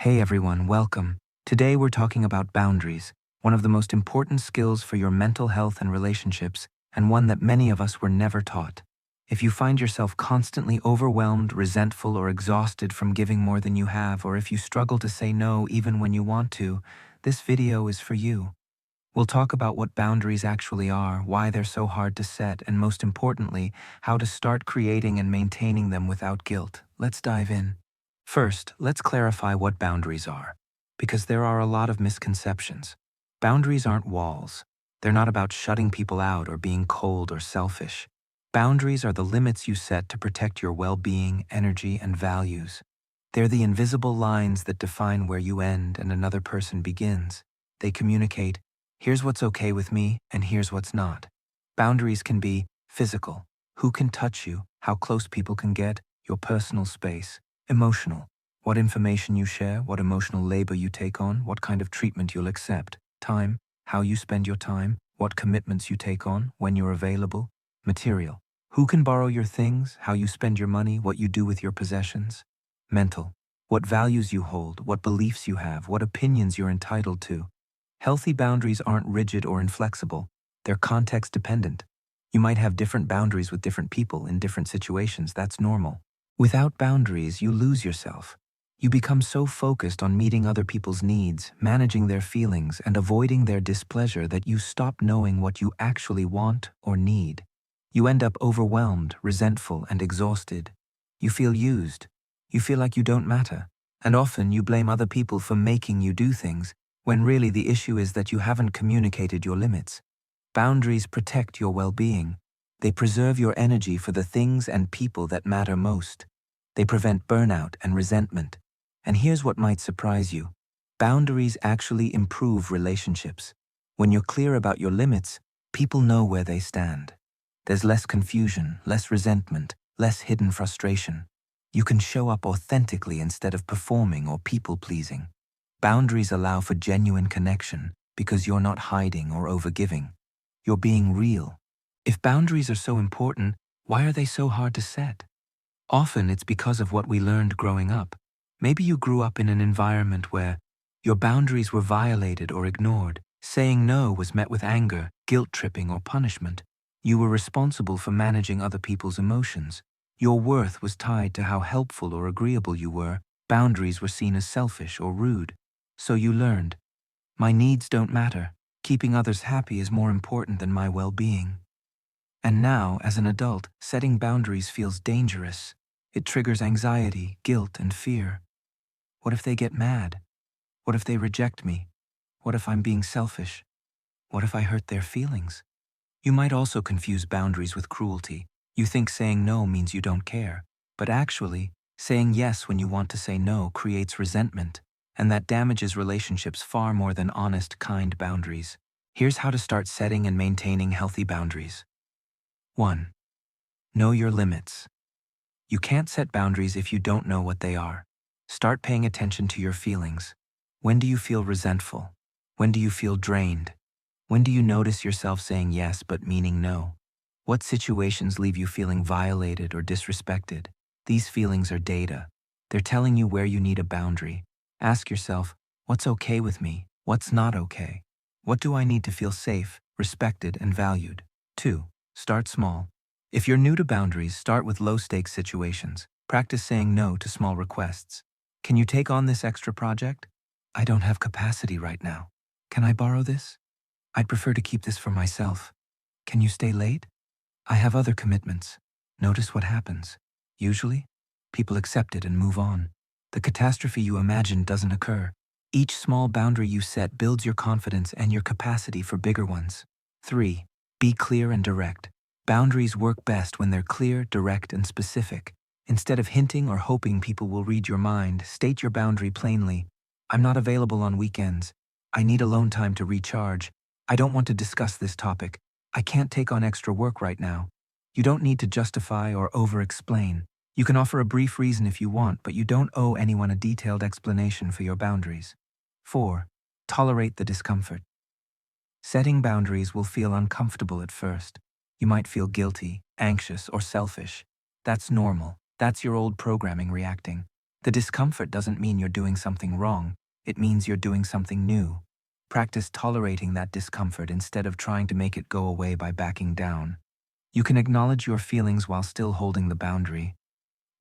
Hey everyone, welcome. Today we're talking about boundaries, one of the most important skills for your mental health and relationships, and one that many of us were never taught. If you find yourself constantly overwhelmed, resentful, or exhausted from giving more than you have, or if you struggle to say no even when you want to, this video is for you. We'll talk about what boundaries actually are, why they're so hard to set, and most importantly, how to start creating and maintaining them without guilt. Let's dive in. First, let's clarify what boundaries are, because there are a lot of misconceptions. Boundaries aren't walls. They're not about shutting people out or being cold or selfish. Boundaries are the limits you set to protect your well-being, energy, and values. They're the invisible lines that define where you end and another person begins. They communicate, here's what's okay with me, and here's what's not. Boundaries can be physical. Who can touch you, how close people can get, your personal space. Emotional. What information you share, what emotional labor you take on, what kind of treatment you'll accept. Time. How you spend your time, what commitments you take on, when you're available. Material. Who can borrow your things, how you spend your money, what you do with your possessions. Mental. What values you hold, what beliefs you have, what opinions you're entitled to. Healthy boundaries aren't rigid or inflexible. They're context dependent. You might have different boundaries with different people in different situations. That's normal. Without boundaries, you lose yourself. You become so focused on meeting other people's needs, managing their feelings, and avoiding their displeasure that you stop knowing what you actually want or need. You end up overwhelmed, resentful, and exhausted. You feel used. You feel like you don't matter. And often you blame other people for making you do things, when really the issue is that you haven't communicated your limits. Boundaries protect your well-being. They preserve your energy for the things and people that matter most. They prevent burnout and resentment. And here's what might surprise you. Boundaries actually improve relationships. When you're clear about your limits, people know where they stand. There's less confusion, less resentment, less hidden frustration. You can show up authentically instead of performing or people-pleasing. Boundaries allow for genuine connection because you're not hiding or overgiving. You're being real. If boundaries are so important, why are they so hard to set? Often it's because of what we learned growing up. Maybe you grew up in an environment where your boundaries were violated or ignored. Saying no was met with anger, guilt-tripping, or punishment. You were responsible for managing other people's emotions. Your worth was tied to how helpful or agreeable you were. Boundaries were seen as selfish or rude. So you learned, my needs don't matter. Keeping others happy is more important than my well-being. And now, as an adult, setting boundaries feels dangerous. It triggers anxiety, guilt, and fear. What if they get mad? What if they reject me? What if I'm being selfish? What if I hurt their feelings? You might also confuse boundaries with cruelty. You think saying no means you don't care. But actually, saying yes when you want to say no creates resentment, and that damages relationships far more than honest, kind boundaries. Here's how to start setting and maintaining healthy boundaries. 1. Know your limits. You can't set boundaries if you don't know what they are. Start paying attention to your feelings. When do you feel resentful? When do you feel drained? When do you notice yourself saying yes but meaning no? What situations leave you feeling violated or disrespected? These feelings are data. They're telling you where you need a boundary. Ask yourself, what's okay with me? What's not okay? What do I need to feel safe, respected, and valued? 2. Start small. If you're new to boundaries, start with low-stakes situations. Practice saying no to small requests. Can you take on this extra project? I don't have capacity right now. Can I borrow this? I'd prefer to keep this for myself. Can you stay late? I have other commitments. Notice what happens. Usually, people accept it and move on. The catastrophe you imagine doesn't occur. Each small boundary you set builds your confidence and your capacity for bigger ones. 3. Be clear and direct. Boundaries work best when they're clear, direct, and specific. Instead of hinting or hoping people will read your mind, state your boundary plainly. I'm not available on weekends. I need alone time to recharge. I don't want to discuss this topic. I can't take on extra work right now. You don't need to justify or over-explain. You can offer a brief reason if you want, but you don't owe anyone a detailed explanation for your boundaries. 4. Tolerate the discomfort. Setting boundaries will feel uncomfortable at first. You might feel guilty, anxious, or selfish. That's normal. That's your old programming reacting. The discomfort doesn't mean you're doing something wrong, it means you're doing something new. Practice tolerating that discomfort instead of trying to make it go away by backing down. You can acknowledge your feelings while still holding the boundary.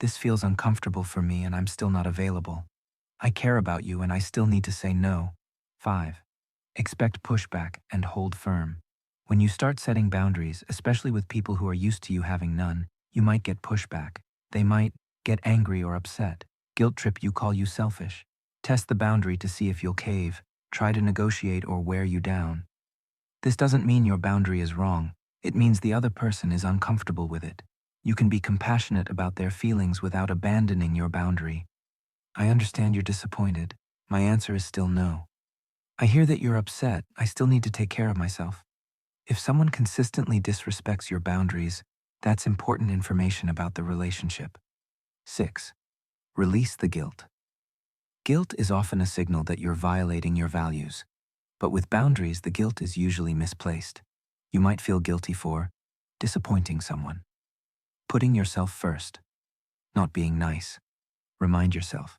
This feels uncomfortable for me and I'm still not available. I care about you and I still need to say no. 5. Expect pushback and hold firm. When you start setting boundaries, especially with people who are used to you having none, you might get pushback. They might get angry or upset, guilt trip you, call you selfish. Test the boundary to see if you'll cave, try to negotiate or wear you down. This doesn't mean your boundary is wrong. It means the other person is uncomfortable with it. You can be compassionate about their feelings without abandoning your boundary. I understand you're disappointed. My answer is still no. I hear that you're upset. I still need to take care of myself. If someone consistently disrespects your boundaries, that's important information about the relationship. 6. Release the guilt. Guilt is often a signal that you're violating your values. But with boundaries, the guilt is usually misplaced. You might feel guilty for disappointing someone, putting yourself first, not being nice. Remind yourself,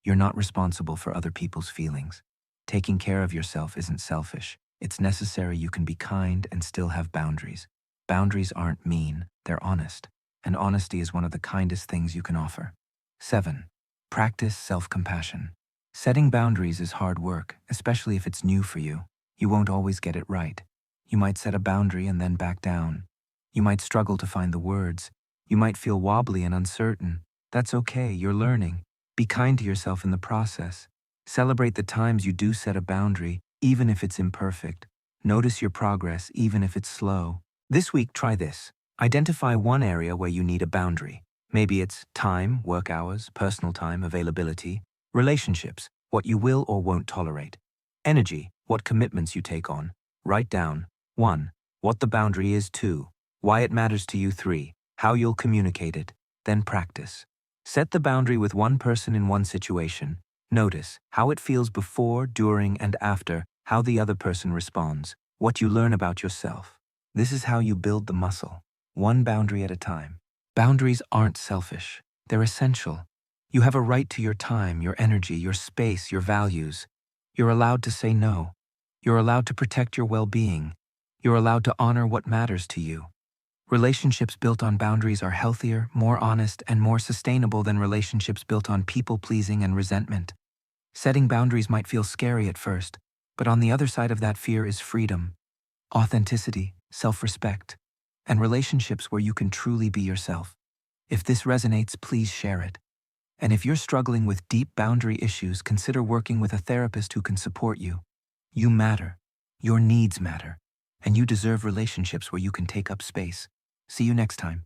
you're not responsible for other people's feelings. Taking care of yourself isn't selfish. It's necessary. You can be kind and still have boundaries. Boundaries aren't mean, they're honest. And honesty is one of the kindest things you can offer. 7. Practice self-compassion. Setting boundaries is hard work, especially if it's new for you. You won't always get it right. You might set a boundary and then back down. You might struggle to find the words. You might feel wobbly and uncertain. That's okay, you're learning. Be kind to yourself in the process. Celebrate the times you do set a boundary, even if it's imperfect. Notice your progress, even if it's slow. This week, try this. Identify one area where you need a boundary. Maybe it's time, work hours, personal time, availability. Relationships, what you will or won't tolerate. Energy, what commitments you take on. Write down. 1. What the boundary is. 2. Why it matters to you. 3. How you'll communicate it. Then practice. Set the boundary with one person in one situation. Notice how it feels before, during, and after, how the other person responds, what you learn about yourself. This is how you build the muscle, one boundary at a time. Boundaries aren't selfish. They're essential. You have a right to your time, your energy, your space, your values. You're allowed to say no. You're allowed to protect your well-being. You're allowed to honor what matters to you. Relationships built on boundaries are healthier, more honest, and more sustainable than relationships built on people-pleasing and resentment. Setting boundaries might feel scary at first, but on the other side of that fear is freedom, authenticity, self-respect, and relationships where you can truly be yourself. If this resonates, please share it. And if you're struggling with deep boundary issues, consider working with a therapist who can support you. You matter. Your needs matter. And you deserve relationships where you can take up space. See you next time.